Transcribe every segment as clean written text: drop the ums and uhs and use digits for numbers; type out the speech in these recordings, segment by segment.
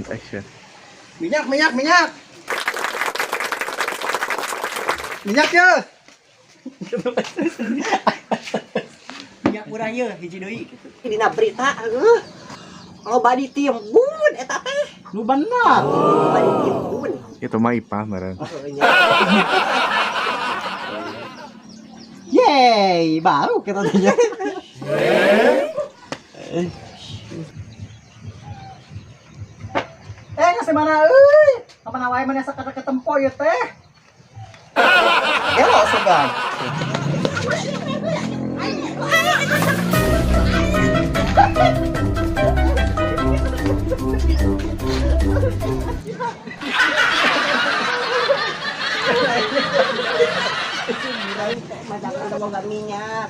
and action. Minyak, minyak, minyak. Minyak ya. Minyak murah ya, hiji deui. Dina berita loba ditiembun eta teh. Nu bener. Loba ditiembun. Itu mah ipah meureun. Yeay, baru kita tanya. Ngasih mana euy? Kapan wae mana sakata ketempo ieu teh? Elo segan. Minyak,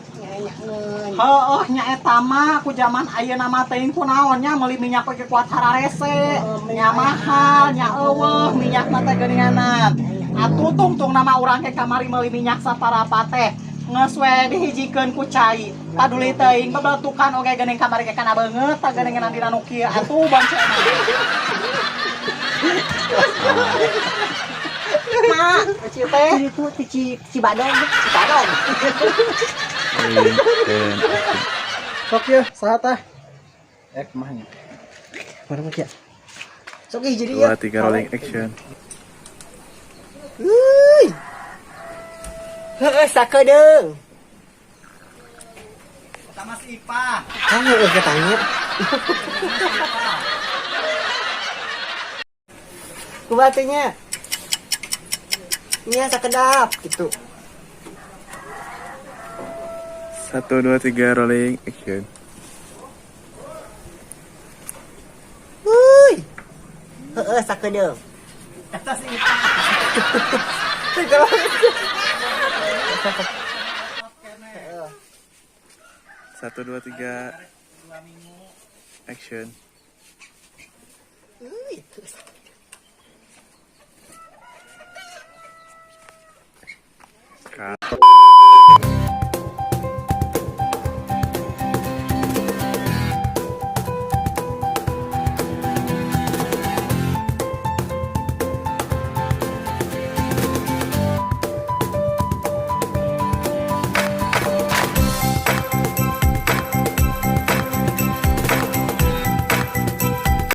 Heuh, nya eta mah ku zaman ayeuna mah teuing kunaonnya meuli minyak pake kuat hararese. Nya mahal, nya eueuh minyak mah teh geuninganan. Atuh tungtung nama urang ke kamari meuli minyak saparapat teh. Geus we dihijikeun ku cai. Paduli teuing babatukan oge geuning kamari ke kana beungeut tah geuningan dina nu kieu atuh boncena. Mak, kecil teh. itu Cibadong, Cibadong. Rolling and action. Sok ya, saha tah? Kemahnya? Mana mah ya? Sok hiji deui ya. 2, 3 rolling action. Heueuh sakedeung. Sama si Ipa. Heueuh katanya. Kubatnya. Nya sakedap gitu. 1, 2, 3 rolling action. Heueuh sakedeung. Eta si Ipa. 1, 2, 3 action. Cut.